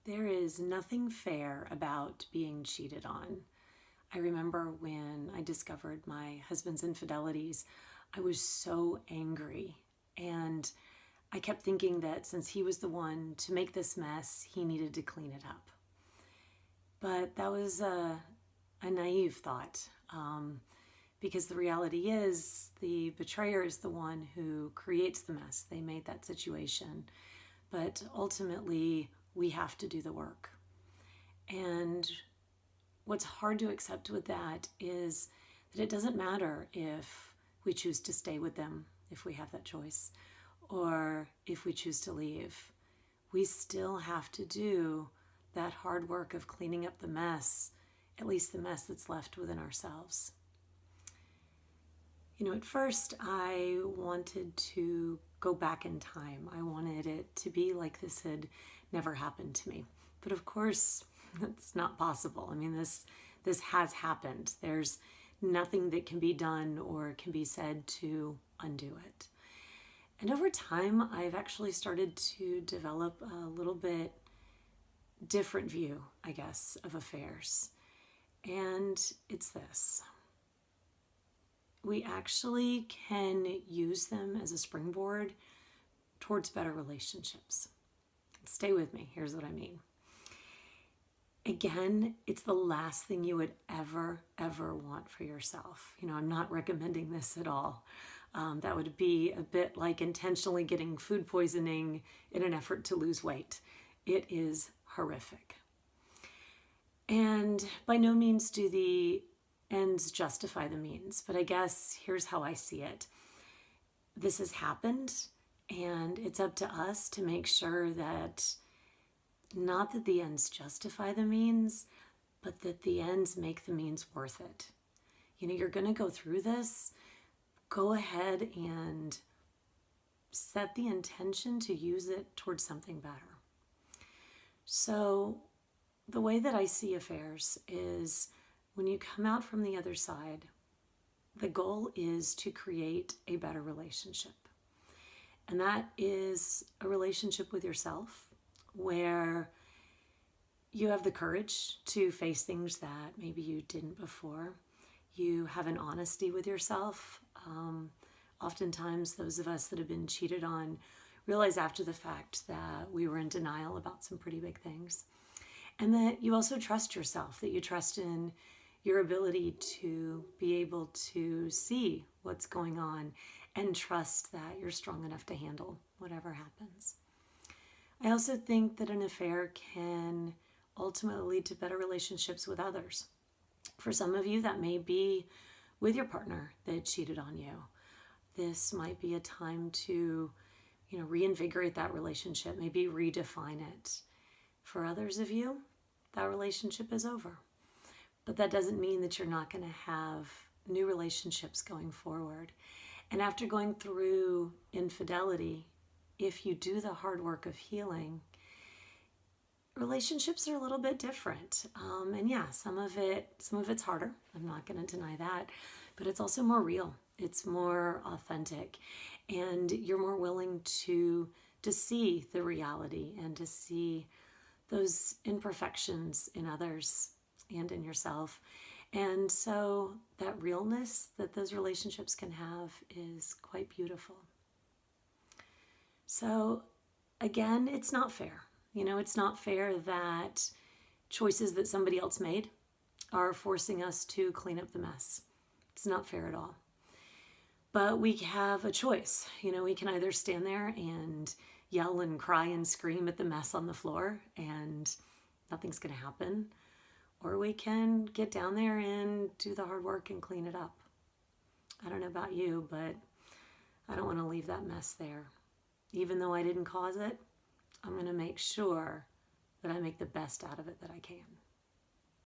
There is nothing fair about being cheated on. I remember when I discovered my husband's infidelities, I was so angry. And I kept thinking that since he was the one to make this mess, he needed to clean it up. But that was a naive thought, because the reality is the betrayer is the one who creates the mess. They made that situation. But ultimately, we have to do the work. And what's hard to accept with that is that it doesn't matter if we choose to stay with them, if we have that choice, or if we choose to leave. We still have to do that hard work of cleaning up the mess, at least the mess that's left within ourselves. At first I wanted to go back in time. I wanted it to be like this had never happened to me. But of course, it's not possible. This has happened. There's nothing that can be done or can be said to undo it. And over time, I've actually started to develop a little bit different view, I guess, of affairs. And it's this. We actually can use them as a springboard towards better relationships. Stay with me. Here's what I mean. Again, it's the last thing you would ever want for yourself. I'm not recommending this at all. That would be a bit like intentionally getting food poisoning in an effort to lose weight. It is horrific. And by no means do the ends justify the means, but I guess here's how I see it. This has happened, and it's up to us to make sure that not that the ends justify the means, but that the ends make the means worth it. You're going to go through this. Go ahead and set the intention to use it towards something better. So the way that I see affairs is when you come out from the other side, the goal is to create a better relationship. And that is a relationship with yourself where you have the courage to face things that maybe you didn't before. You have an honesty with yourself. Oftentimes, those of us that have been cheated on realize after the fact that we were in denial about some pretty big things. And that you also trust yourself, that you trust in your ability to be able to see what's going on and trust that you're strong enough to handle whatever happens. I also think that an affair can ultimately lead to better relationships with others. For some of you, that may be with your partner that cheated on you. This might be a time to, reinvigorate that relationship, maybe redefine it. For others of you, that relationship is over. But that doesn't mean that you're not going to have new relationships going forward. And after going through infidelity, if you do the hard work of healing, relationships are a little bit different. And yeah, some of it's harder. I'm not going to deny that. But it's also more real. It's more authentic. And you're more willing to see the reality and to see those imperfections in others and in yourself. And so that realness that those relationships can have is quite beautiful. So again, it's not fair. It's not fair that choices that somebody else made are forcing us to clean up the mess. It's not fair at all. But we have a choice. We can either stand there and yell and cry and scream at the mess on the floor and nothing's going to happen. Or we can get down there and do the hard work and clean it up. I don't know about you, but I don't want to leave that mess there. Even though I didn't cause it, I'm going to make sure that I make the best out of it that I can.